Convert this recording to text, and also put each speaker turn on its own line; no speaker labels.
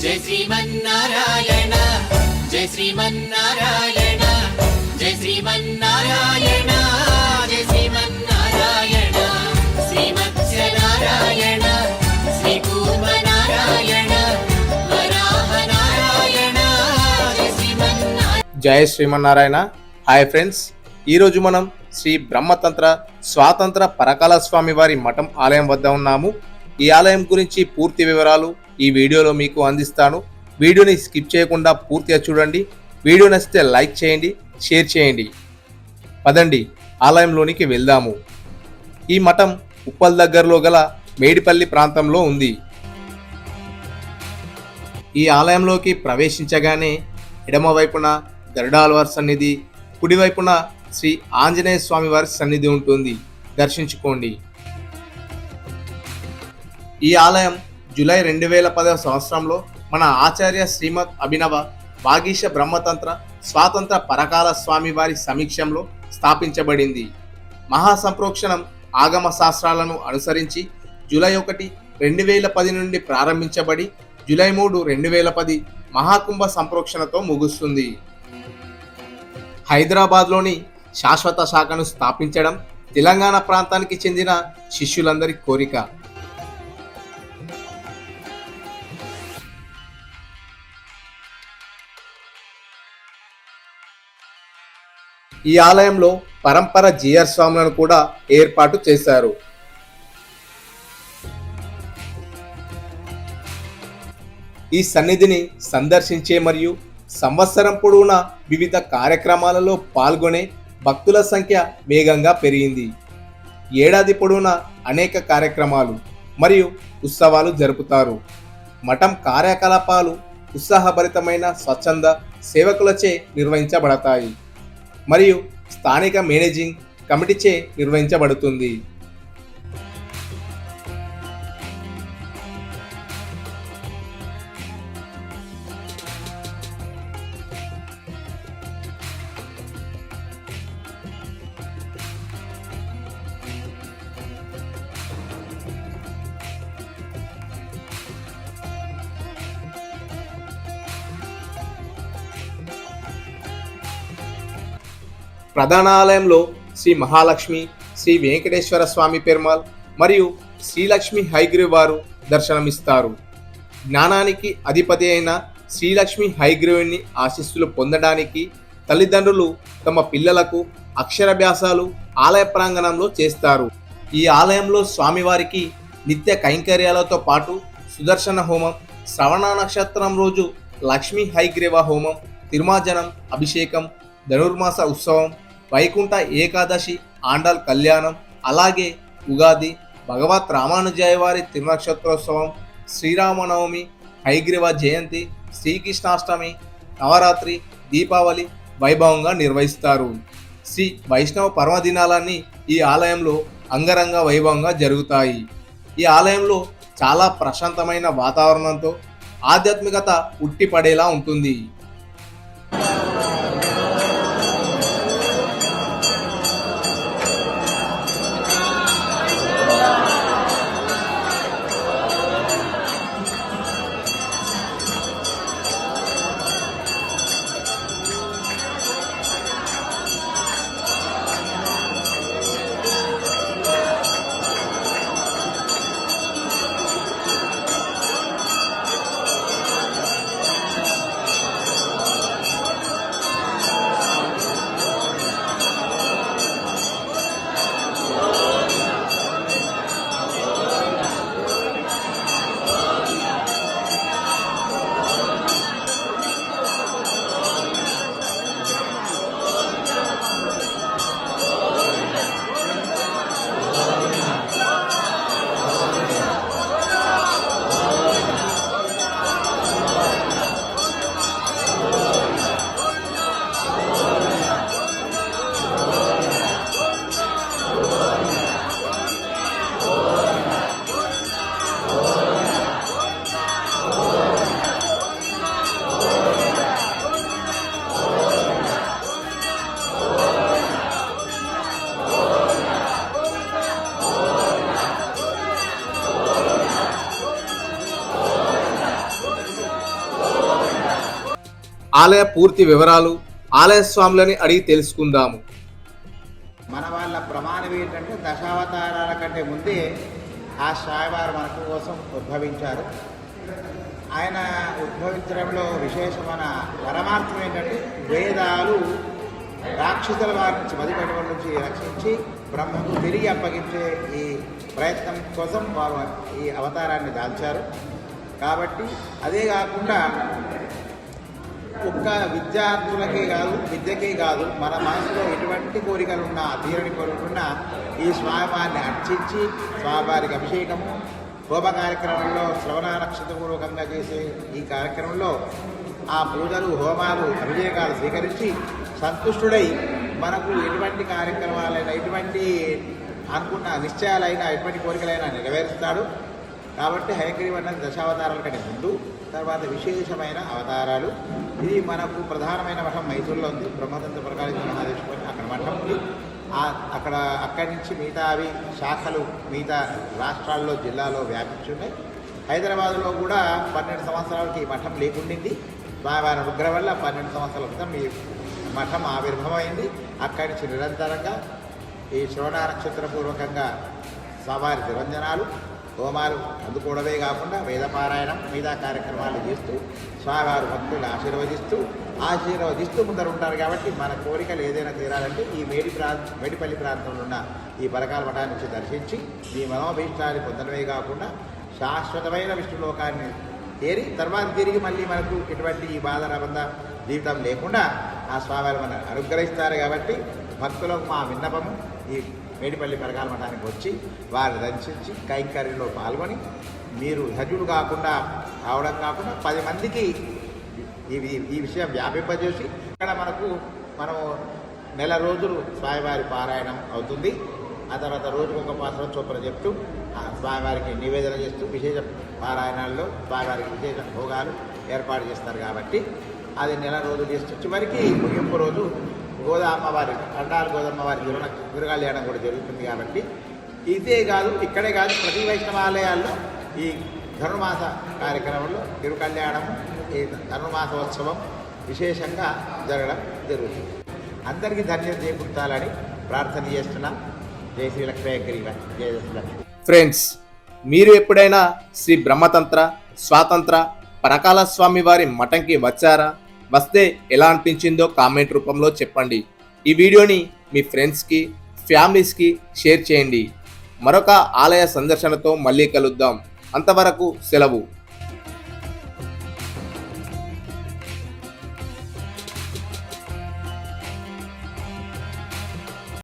జై శ్రీమన్నారాయణ జై శ్రీమన్నారాయణ జై శ్రీమన్నారాయణ జై శ్రీమన్నారాయణ శ్రీమత్స్యనారాయణ శ్రీకూర్మనారాయణ వరాహనారాయణ జై శ్రీమన్నారాయణ.
జై శ్రీమన్నారాయణ. హాయ్ ఫ్రెండ్స్, ఈరోజు మనం శ్రీ బ్రహ్మతంత్ర స్వాతంత్ర పరకాల స్వామి వారి మఠం ఆలయం వద్ద ఉన్నాము. ఈ ఆలయం గురించి పూర్తి వివరాలు ఈ వీడియోలో మీకు అందిస్తాను. వీడియోని స్కిప్ చేయకుండా పూర్తిగా చూడండి. వీడియో నచ్చితే లైక్ చేయండి, షేర్ చేయండి. పదండి ఆలయంలోనికి వెళ్దాము. ఈ మఠం ఉప్పల్ దగ్గరలో గల మేడిపల్లి ప్రాంతంలో ఉంది. ఈ ఆలయంలోకి ప్రవేశించగానే ఎడమ వైపున గరుడాల్వార్ సన్నిధి, కుడివైపున శ్రీ ఆంజనేయ స్వామి వారి సన్నిధి ఉంటుంది. దర్శించుకోండి. ఈ ఆలయం జూలై 2010 సంవత్సరంలో మన ఆచార్య శ్రీమద్ అభినవ వాగీశ బ్రహ్మతంత్ర స్వాతంత్ర పరకాల స్వామి వారి సమీక్షంలో స్థాపించబడింది. మహాసంప్రోక్షణం ఆగమ శాస్త్రాలను అనుసరించి జూలై 1, 2010 నుండి ప్రారంభించబడి జూలై 3, 2010 మహాకుంభ సంప్రోక్షణతో ముగుస్తుంది. హైదరాబాద్లోని శాశ్వత శాఖను స్థాపించడం తెలంగాణ ప్రాంతానికి చెందిన శిష్యులందరి కోరిక. ఈ ఆలయంలో పరంపర జిఆర్ స్వాములను కూడా ఏర్పాటు చేశారు. ఈ సన్నిధిని సందర్శించే మరియు సంవత్సరం పొడవునా వివిధ కార్యక్రమాలలో పాల్గొనే భక్తుల సంఖ్య వేగంగా పెరిగింది. ఏడాది పొడవునా అనేక కార్యక్రమాలు మరియు ఉత్సవాలు జరుపుతారు. మఠం కార్యకలాపాలు ఉత్సాహభరితమైన స్వచ్ఛంద సేవకులచే నిర్వహించబడతాయి మరియు స్థానిక మేనేజింగ్ కమిటీచే నిర్వహించబడుతుంది. ప్రధాన ఆలయంలో శ్రీ మహాలక్ష్మి, శ్రీ వెంకటేశ్వర స్వామి పెరుమాల్ మరియు శ్రీలక్ష్మి హైగ్రీవ్ వారు దర్శనమిస్తారు. జ్ఞానానికి అధిపతి అయిన శ్రీలక్ష్మి హైగ్రీవుని ఆశీస్సులు పొందడానికి తల్లిదండ్రులు తమ పిల్లలకు అక్షరాభ్యాసాలు ఆలయ ప్రాంగణంలో చేస్తారు. ఈ ఆలయంలో స్వామివారికి నిత్య కైంకర్యాలతో పాటు సుదర్శన హోమం, శ్రవణ నక్షత్రం రోజు లక్ష్మీ హైగ్రీవ హోమం, తిరుమాజనం, అభిషేకం, ధనుర్మాస ఉత్సవం, వైకుంఠ ఏకాదశి, ఆండాల్ కళ్యాణం, అలాగే ఉగాది, భగవత్ రామానుజాయ వారి తిరునక్షత్రోత్సవం, శ్రీరామనవమి, హైగ్రీవ జయంతి, శ్రీకృష్ణాష్టమి, నవరాత్రి, దీపావళి వైభవంగా నిర్వహిస్తారు. శ్రీ వైష్ణవ పర్వదినాలన్నీ ఈ ఆలయంలో అంగరంగ వైభవంగా జరుగుతాయి. ఈ ఆలయంలో చాలా ప్రశాంతమైన వాతావరణంతో ఆధ్యాత్మికత ఉట్టిపడేలా ఉంటుంది. ఆలయ పూర్తి వివరాలు ఆలయ స్వాములని అడిగి తెలుసుకుందాము.
మన వాళ్ళ ప్రమాణం ఏంటంటే దశావతారాల కంటే ముందే ఆ స్వామివారు మన కోసం ఉద్భవించారు. ఆయన ఉద్భవించడంలో విశేషమైన పరమార్థం ఏంటంటే వేదాలు రాక్షసుల వారి నుంచి మదిపెట్టుల నుంచి రక్షించి బ్రహ్మకు తిరిగి అప్పగించే ఈ ప్రయత్నం కోసం వారు ఈ అవతారాన్ని దాల్చారు. కాబట్టి అదే కాకుండా ఒక్క విద్యార్థులకే కాదు, విద్యకే కాదు, మన మనసులో ఎటువంటి కోరికలున్నా, తీరని కోరికలున్నా ఈ స్వామివారిని అర్చించి స్వామివారికి అభిషేకము హోమ కార్యక్రమంలో శ్రవణ నక్షత్రపూర్వకంగా చేసే ఈ కార్యక్రమంలో ఆ పూజలు, హోమాలు, అభిషేకాలు స్వీకరించి సంతుష్టుడై మనకు ఎటువంటి కార్యక్రమాలైనా, ఎటువంటి అనుకున్న నిశ్చయాలైనా, ఎటువంటి కోరికలైనా నెరవేరుస్తాడు. కాబట్టి హయగ్రీవన్న దశావతారాల కంటే ముందు, తర్వాత విశేషమైన అవతారాలు. ఇది మనకు ప్రధానమైన మఠం మైసూరులో ఉంది, బ్రహ్మతంత్ర ప్రకాశ మహాదేశ్వరి అక్కడ మఠం ఉంది. అక్కడి నుంచి మిగతా అవి శాఖలు మిగతా రాష్ట్రాల్లో, జిల్లాలో వ్యాపించి ఉన్నాయి. హైదరాబాద్లో కూడా 12 సంవత్సరాలకి ఈ మఠం లేకుండింది. స్వామివారి అనుగ్రహం వల్ల 12 సంవత్సరాల క్రితం ఈ మఠం ఆవిర్భవమైంది. అక్కడి నుంచి నిరంతరంగా ఈ శ్రవణ నక్షత్రపూర్వకంగా స్వామివారి తిరంజనాలు, హోమాలు అందుకోవడమే కాకుండా వేదపారాయణం, మిగతా కార్యక్రమాలు చేస్తూ స్వామివారు భక్తులు ఆశీర్వదిస్తూ ముందరు ఉంటారు. కాబట్టి మన కోరికలు ఏదైనా తీరాలంటే ఈ మేడిపల్లి ప్రాంతంలో ఉన్న ఈ పరకాల మఠాన్ని నుంచి దర్శించి మీ మనోభీష్టాన్ని పొందడమే కాకుండా శాశ్వతమైన విష్ణులోకాన్ని చేరి తర్వాత తిరిగి మళ్ళీ మనకు ఎటువంటి ఈ బాధరబంధ జీవితం లేకుండా ఆ స్వామివారు మనం అనుగ్రహిస్తారు. కాబట్టి భక్తులకు మా విన్నపము ఈ మేడిపల్లి పరకాల మఠానికి వచ్చి వారిని దర్శించి కైంకర్యంలో పాల్గొని మీరు ధజుడు కాకుండా అవడం కాకుండా 10 మందికి ఈ విషయం వ్యాపింపజేసి ఇక్కడ మనం నెల రోజులు స్వామివారి పారాయణం అవుతుంది. ఆ తర్వాత రోజుకొక పాత్ర చొప్పున చెప్తూ స్వామివారికి నివేదన చేస్తూ విశేష పారాయణాల్లో స్వామివారికి విశేష భోగాలు ఏర్పాటు చేస్తారు. కాబట్టి అది నెల రోజులు చేస్తూ చివరికి ముగింపు రోజు గోదామ్మవారి కండాలు గోదమ్మవారి తిరుకళ్యాణం కూడా జరుగుతుంది. కాబట్టి ఇదే కాదు, ఇక్కడే కాదు, ప్రతి వైష్ణవాలయాల్లో ఈ ధనుర్మాస కార్యక్రమంలో తిరుకళ్యాణము, ఈ ధనుర్మాసోత్సవం విశేషంగా జరగడం జరుగుతుంది. అందరికీ ధన్యత చేకూర్చాలని ప్రార్థన చేస్తున్నాం. జై శ్రీ లక్ష్మీ జయ లక్ష్మి.
ఫ్రెండ్స్, మీరు ఎప్పుడైనా శ్రీ బ్రహ్మతంత్ర స్వాతంత్ర పరకాల స్వామి వారి మఠంకి వచ్చారా? వస్తే ఎలా అనిపించిందో కామెంట్ రూపంలో చెప్పండి. ఈ వీడియోని మీ ఫ్రెండ్స్కి, ఫ్యామిలీస్కి షేర్ చేయండి. మరొక ఆలయ సందర్శనతో మళ్ళీ కలుద్దాం. అంతవరకు సెలవు.